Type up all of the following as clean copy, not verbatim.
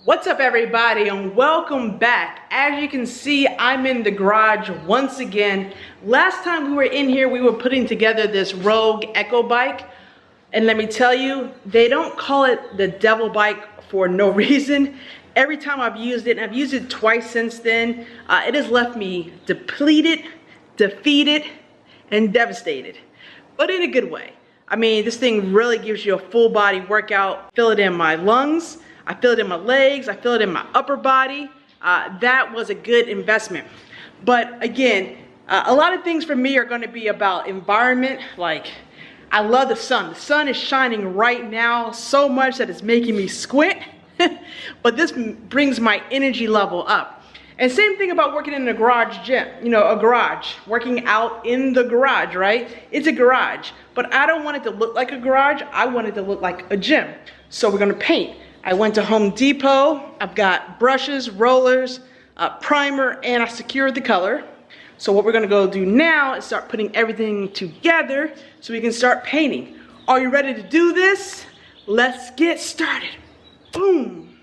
What's up, everybody, and welcome back. As you can see, I'm in the garage once again. Last time we were in here, we were putting together this Rogue Echo bike. And let me tell you, they don't call it the devil bike for no reason. Every time I've used it, and I've used it twice since then, it has left me depleted, defeated, and devastated. But in a good way. I mean, this thing really gives you a full body workout. Feel it in my lungs. I feel it in my legs, I feel it in my upper body. That was a good investment. But again, a lot of things for me are gonna be about environment. Like, I love the sun. The sun is shining right now so much that it's making me squint. But this brings my energy level up. And same thing about working in a garage gym, you know, a garage, working out in the garage, right? It's a garage, but I don't want it to look like a garage. I want it to look like a gym. So we're gonna paint. I went to Home Depot. I've got brushes, rollers, primer, and I secured the color. So what we're gonna go do now is start putting everything together so we can start painting. Are you ready to do this? Let's get started. Boom.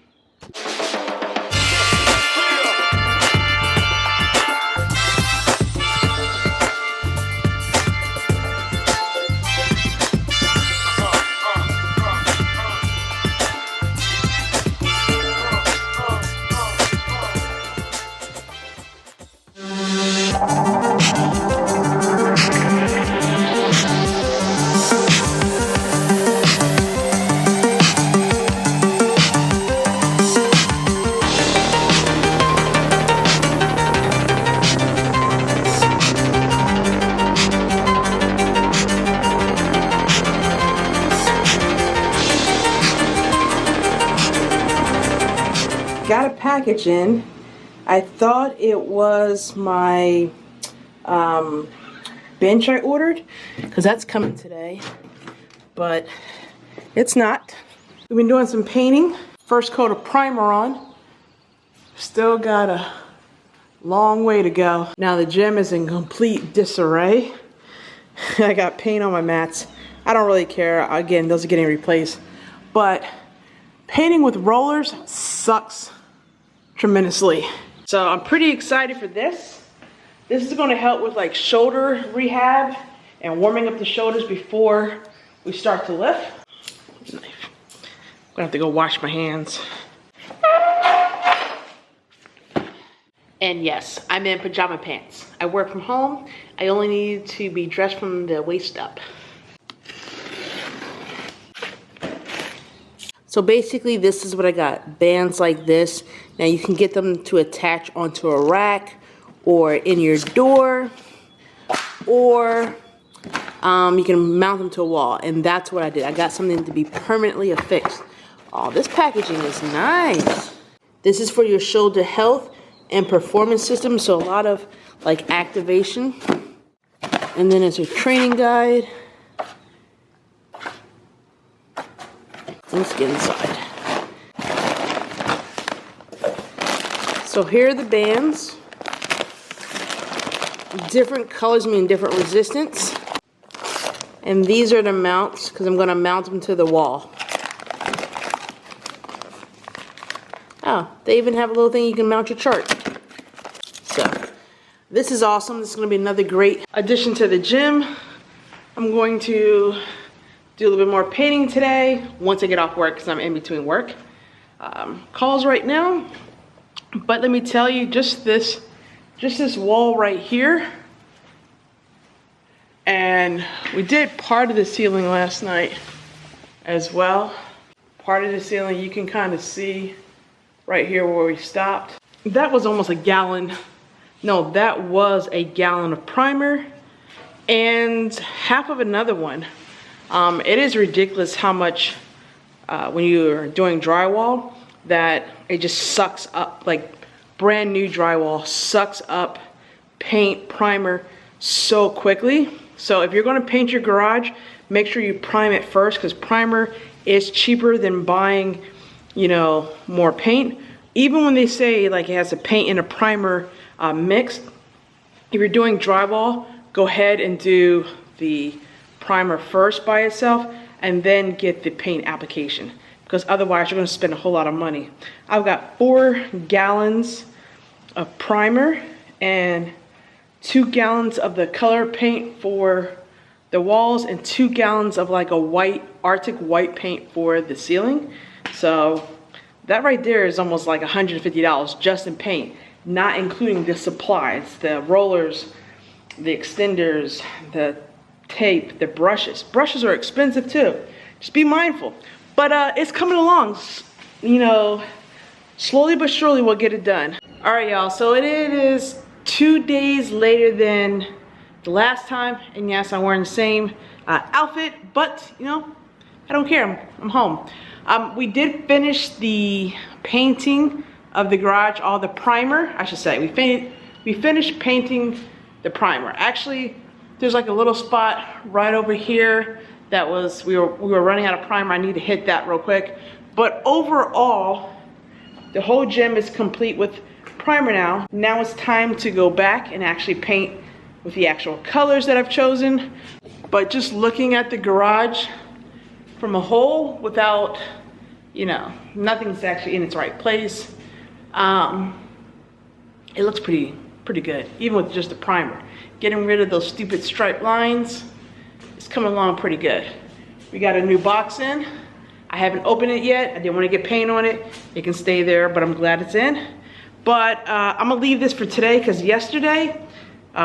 Got a package in. I thought it was my bench I ordered, because that's coming today, but it's not. We've been doing some painting. First coat of primer on. Still got a long way to go. Now the gym is in complete disarray. I got paint on my mats. I don't really care. Again, those are getting replaced. But painting with rollers sucks tremendously. So I'm pretty excited for this. This is going to help with like shoulder rehab and warming up the shoulders before we start to lift. I'm gonna have to go wash my hands. And yes, I'm in pajama pants. I work from home. I only need to be dressed from the waist up. So basically this is what I got, bands like this. Now you can get them to attach onto a rack or in your door, or you can mount them to a wall, and that's what I did. I got something to be permanently affixed. Oh, this packaging is nice. This is for your shoulder health and performance system, so a lot of like activation. And then it's a training guide. Let's get inside. So here are the bands. Different colors mean different resistance. And these are the mounts, because I'm going to mount them to the wall. Oh, they even have a little thing you can mount your chart. So, this is awesome. This is going to be another great addition to the gym. I'm going to do a little bit more painting today once I get off work, because I'm in between work calls right now. But let me tell you, just this wall right here, and we did part of the ceiling last night as well. Part of the ceiling you can kind of see right here where we stopped. That was almost a gallon. No, that was a gallon of primer and half of another one. It is ridiculous how much, when you're doing drywall, that it just sucks up, like brand new drywall sucks up paint, primer so quickly. So if you're gonna paint your garage, make sure you prime it first, because primer is cheaper than buying, you know, more paint. Even when they say like it has a paint and a primer mix, if you're doing drywall, go ahead and do the primer first by itself and then get the paint application. because otherwise you're gonna spend a whole lot of money. I've got 4 gallons of primer and 2 gallons of the color paint for the walls and 2 gallons of like a white, Arctic white paint for the ceiling. So that right there is almost like $150 just in paint, not including the supplies, the rollers, the extenders, the tape, the brushes. Brushes are expensive too. Just be mindful. But it's coming along. You know, slowly but surely we'll get it done. All right, y'all, so it is 2 days later than the last time. And yes, I'm wearing the same outfit, but you know, I don't care, I'm home. We did finish the painting of the garage, all the primer, I should say. We finished painting the primer. Actually, there's like a little spot right over here that was, we were running out of primer. I need to hit that real quick. But overall, the whole gym is complete with primer now. Now it's time to go back and actually paint with the actual colors that I've chosen. But just looking at the garage from a whole, without, you know, nothing's actually in its right place, it looks pretty good, even with just the primer. Getting rid of those stupid striped lines, it's coming along pretty good. We got a new box in. I haven't opened it yet. I didn't want to get paint on it. It can stay there, but I'm glad it's in. But I'm gonna leave this for today, because yesterday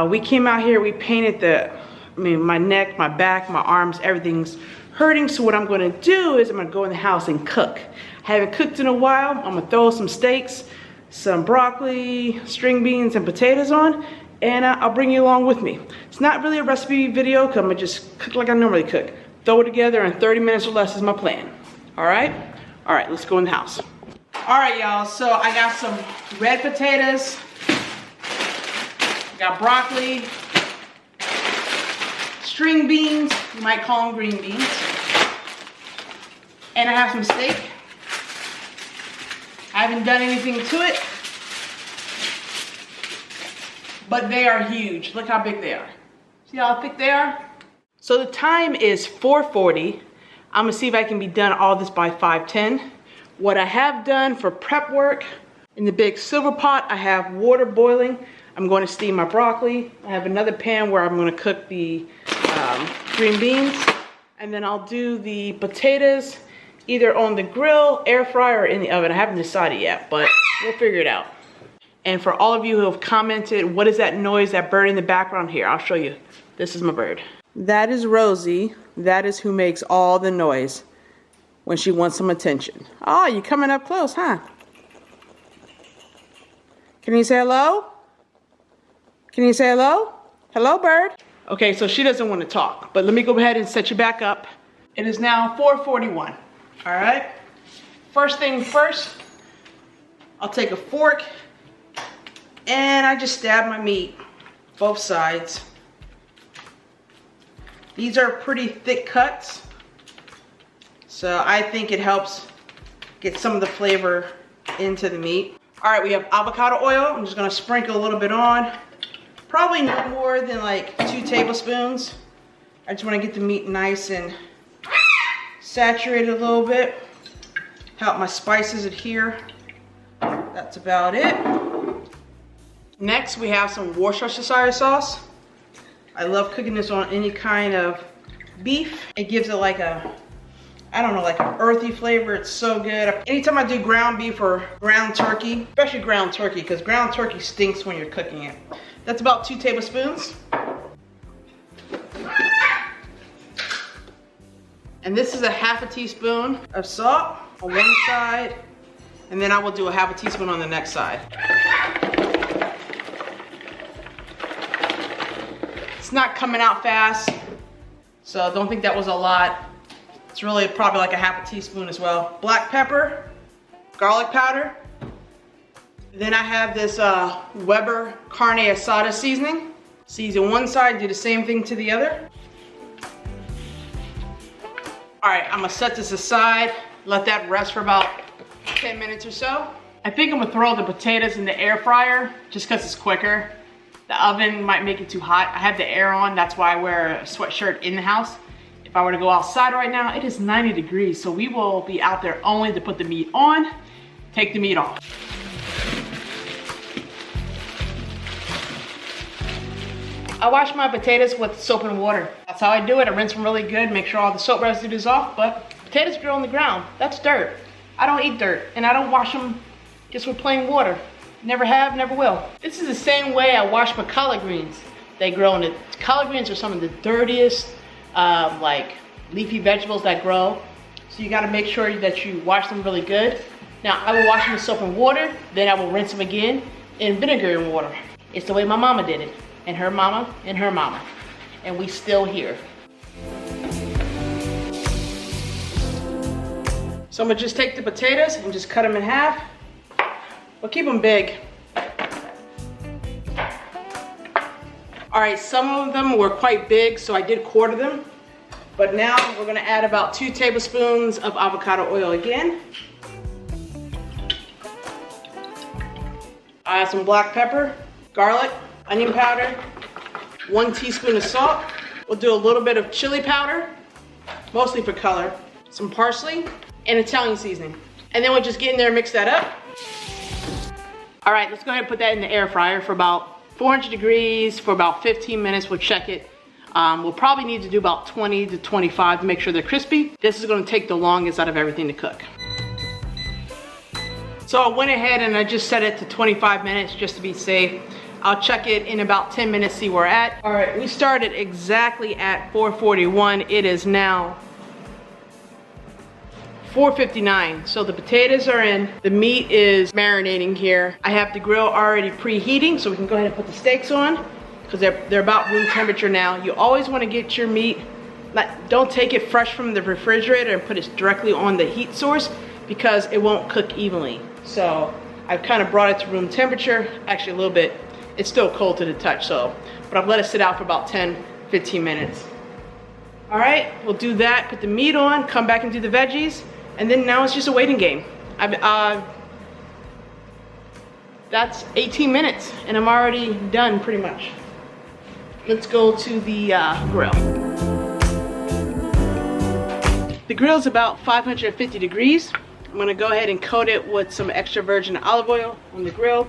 we came out here, we painted my neck, my back, my arms, everything's hurting. So what I'm gonna do is I'm gonna go in the house and cook. I haven't cooked in a while. I'm gonna throw some steaks, some broccoli, string beans, and potatoes on, and I'll bring you along with me. It's not really a recipe video, because I'm gonna just cook like I normally cook. Throw it together in 30 minutes or less is my plan. All right? All right, let's go in the house. All right, y'all, so I got some red potatoes, got broccoli, string beans, you might call them green beans, and I have some steak. I haven't done anything to it, but they are huge. Look how big they are. See how thick they are? So the time is 4:40. I'm gonna see if I can be done all this by 5:10. What I have done for prep work, in the big silver pot, I have water boiling. I'm going to steam my broccoli. I have another pan where I'm gonna cook the green beans. And then I'll do the potatoes either on the grill, air fryer, or in the oven. I haven't decided yet, but we'll figure it out. And for all of you who have commented, what is that noise, that bird in the background? Here, I'll show you. This is my bird. That is Rosie. That is who makes all the noise when she wants some attention. Oh, you're coming up close, huh? Can you say hello? Can you say hello? Hello, bird. Okay, so she doesn't want to talk, but let me go ahead and set you back up. It is now 4:41. All right. First thing first, I'll take a fork and I just stab my meat, both sides. These are pretty thick cuts, so I think it helps get some of the flavor into the meat. All right, we have avocado oil. I'm just gonna sprinkle a little bit on. Probably not more than like 2 tablespoons. I just wanna get the meat nice and saturated a little bit. Help my spices adhere. That's about it. Next, we have some Worcestershire sauce. I love cooking this on any kind of beef. It gives it like a, I don't know, like an earthy flavor. It's so good. Anytime I do ground beef or ground turkey, especially ground turkey, because ground turkey stinks when you're cooking it. That's about 2 tablespoons. And this is a ½ teaspoon of salt on one side, and then I will do a ½ teaspoon on the next side. It's not coming out fast, so don't think that was a lot. It's really probably like a ½ teaspoon as well. Black pepper, garlic powder. Then I have this Weber carne asada seasoning. Season one side, do the same thing to the other. All right, I'm gonna set this aside, let that rest for about 10 minutes or so. I think I'm gonna throw the potatoes in the air fryer just because it's quicker. The oven might make it too hot. I have the air on, that's why I wear a sweatshirt in the house. If I were to go outside right now, it is 90 degrees. So we will be out there only to put the meat on, take the meat off. I wash my potatoes with soap and water. That's how I do it. I rinse them really good, make sure all the soap residue is off, but potatoes grow on the ground. That's dirt. I don't eat dirt, and I don't wash them just with plain water. Never have, never will. This is the same way I wash my collard greens. They grow in it. Collard greens are some of the dirtiest, like leafy vegetables that grow. So you gotta make sure that you wash them really good. Now, I will wash them with soap and water, then I will rinse them again in vinegar and water. It's the way my mama did it. And her mama, and her mama. And we still here. So I'm gonna just take the potatoes and just cut them in half. But keep them big. All right, some of them were quite big, so I did quarter them. But now we're gonna add about 2 tablespoons of avocado oil again. I add some black pepper, garlic, onion powder, 1 teaspoon of salt. We'll do a little bit of chili powder, mostly for color, some parsley, and Italian seasoning. And then we'll just get in there and mix that up. All right, let's go ahead and put that in the air fryer for about 400 degrees for about 15 minutes. We'll check it. We'll probably need to do about 20 to 25 to make sure they're crispy. This is gonna take the longest out of everything to cook. So I went ahead and I just set it to 25 minutes just to be safe. I'll check it in about 10 minutes, see where we're at. All right, we started exactly at 4:41. It is now 4:59. So the potatoes are in, the meat is marinating here. I have the grill already preheating, so we can go ahead and put the steaks on because they're about room temperature now. You always want to get your meat, don't take it fresh from the refrigerator and put it directly on the heat source because it won't cook evenly. So I've kind of brought it to room temperature, actually a little bit. It's still cold to the touch, but I've let it sit out for about 10, 15 minutes. All right, we'll do that, put the meat on, come back and do the veggies, and then now it's just a waiting game. That's 18 minutes, and I'm already done pretty much. Let's go to the grill. The grill's about 550 degrees. I'm gonna go ahead and coat it with some extra virgin olive oil on the grill,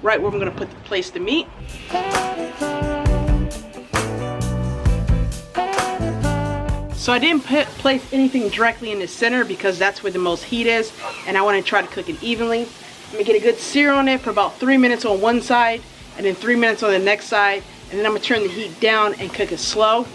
right where I'm gonna place the meat. So I didn't place anything directly in the center because that's where the most heat is, and I want to try to cook it evenly. I'm gonna get a good sear on it for about 3 minutes on one side, and then 3 minutes on the next side, and then I'm gonna turn the heat down and cook it slow.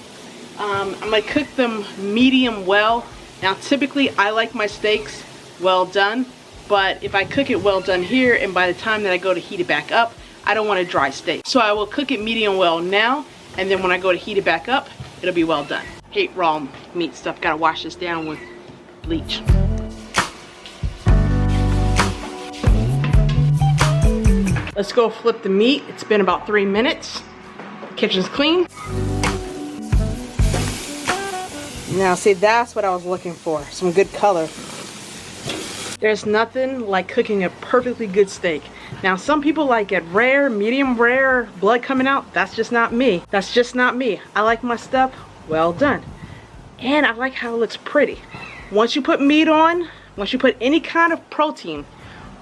I'm gonna cook them medium well. Now typically I like my steaks well done, but if I cook it well done here and by the time that I go to heat it back up, I don't want a dry steak. So I will cook it medium well now, and then when I go to heat it back up, it'll be well done. Hate raw meat stuff, gotta wash this down with bleach. Let's go flip the meat. It's been about 3 minutes. Kitchen's clean. Now see, that's what I was looking for, some good color. There's nothing like cooking a perfectly good steak. Now some people like it rare, medium rare, blood coming out. That's just not me. That's just not me. I like my stuff well done. And I like how it looks pretty. Once you put meat on, once you put any kind of protein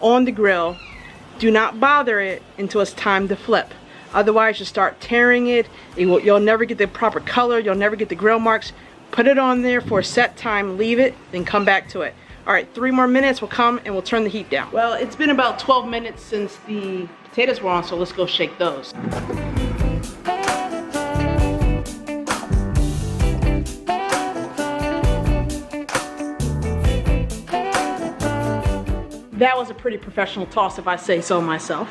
on the grill, do not bother it until it's time to flip. Otherwise you start tearing it. You'll never get the proper color. You'll never get the grill marks. Put it on there for a set time, leave it, then come back to it. All right, 3 more minutes, we'll come and we'll turn the heat down. Well, it's been about 12 minutes since the potatoes were on, so let's go shake those. That was a pretty professional toss if I say so myself.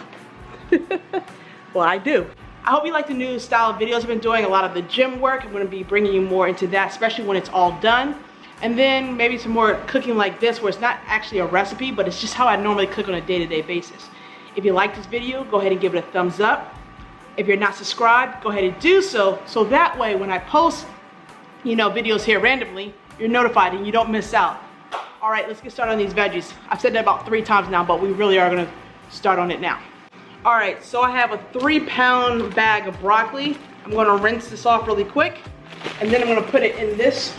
Well, I do. I hope you like the new style of videos I've been doing, a lot of the gym work. I'm gonna be bringing you more into that, especially when it's all done. And then maybe some more cooking like this where it's not actually a recipe, but it's just how I normally cook on a day-to-day basis. If you like this video, go ahead and give it a thumbs up. If you're not subscribed, go ahead and do so. So that way when I post, videos here randomly, you're notified and you don't miss out. All right, let's get started on these veggies. I've said that about 3 times now, but we really are gonna start on it now. All right, so I have a 3-pound bag of broccoli. I'm gonna rinse this off really quick, and then I'm gonna put it in this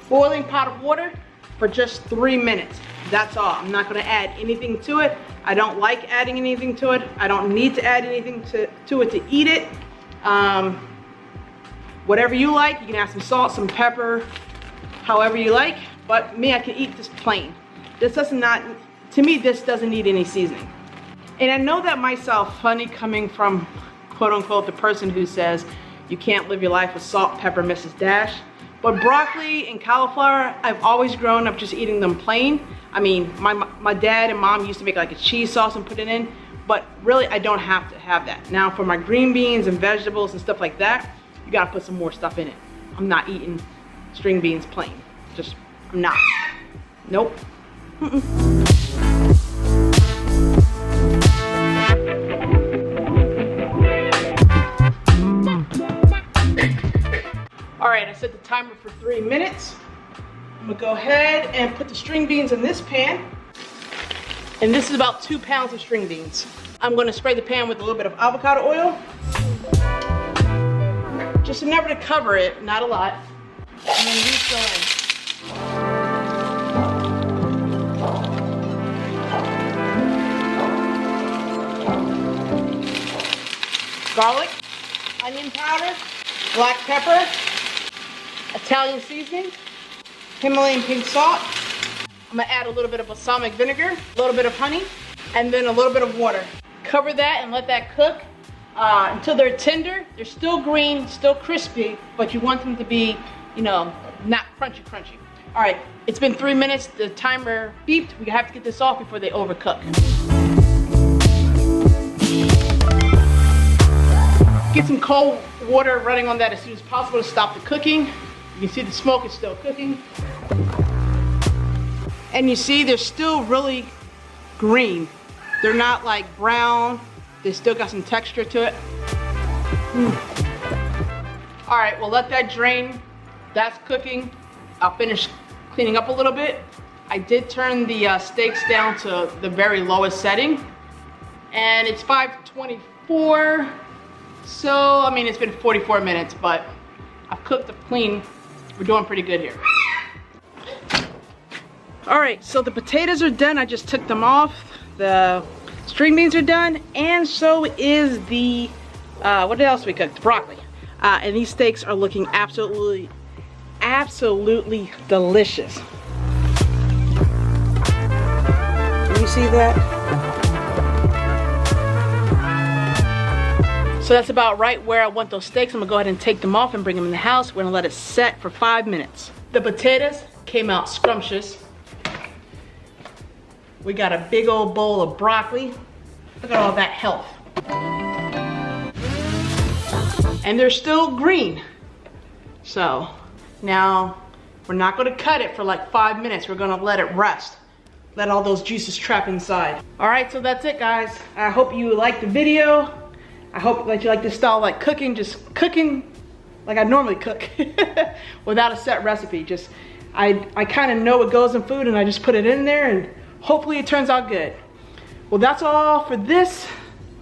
boiling pot of water for just 3 minutes. That's all. I'm not gonna add anything to it. I don't like adding anything to it. I don't need to add anything to it to eat it. Whatever you like, you can add some salt, some pepper, however you like. But me, I can eat this plain. This does not, to me, this doesn't need any seasoning. And I know that might sound funny coming from, quote unquote, the person who says you can't live your life with salt, pepper, Mrs. Dash. But broccoli and cauliflower, I've always grown up just eating them plain. I mean, my dad and mom used to make like a cheese sauce and put it in, but really I don't have to have that. Now for my green beans and vegetables and stuff like that, you gotta put some more stuff in it. I'm not eating string beans plain. Just, I'm not. Nope. All right, I set the timer for 3 minutes. I'm gonna go ahead and put the string beans in this pan. And this is about 2 pounds of string beans. I'm gonna spray the pan with a little bit of avocado oil. Just enough to cover it, not a lot. And then these go in. Garlic, onion powder, black pepper, Italian seasoning, Himalayan pink salt. I'm gonna add a little bit of balsamic vinegar, a little bit of honey, and then a little bit of water. Cover that and let that cook until they're tender. They're still green, still crispy, but you want them to be, you know, not crunchy. All right, it's been 3 minutes. The timer beeped. We have to get this off before they overcook. Get some cold water running on that as soon as possible to stop the cooking. You can see the smoke is still cooking. And you see they're still really green. They're not like brown. They still got some texture to it. All right, we'll let that drain. That's cooking. I'll finish cleaning up a little bit. I did turn the steaks down to the very lowest setting. And it's 5:24. So, I mean, it's been 44 minutes, but I've cooked up clean. We're doing pretty good here. All right, so the potatoes are done. I just took them off. The string beans are done, and so is the, what else we cooked? Broccoli. And these steaks are looking absolutely delicious. Can you see that? So that's about right where I want those steaks. I'm gonna go ahead and take them off and bring them in the house. We're gonna let it set for 5 minutes. The potatoes came out scrumptious. We got a big old bowl of broccoli. Look at all that health. And they're still green. So now we're not gonna cut it for like 5 minutes. We're gonna let it rest. Let all those juices trap inside. All right, so that's it, guys. I hope you liked the video. I hope that you like this style, like cooking, just cooking like I normally cook without a set recipe. Just, I kind of know what goes in food and I just put it in there and hopefully it turns out good. Well, that's all for this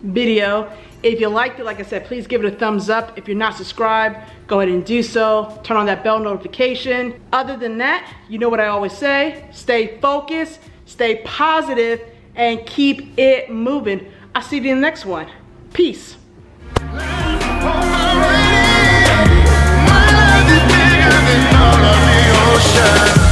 video. If you liked it, like I said, please give it a thumbs up. If you're not subscribed, go ahead and do so. Turn on that bell notification. Other than that, you know what I always say, stay focused, stay positive, and keep it moving. I'll see you in the next one. Peace. My love is bigger than all of the ocean.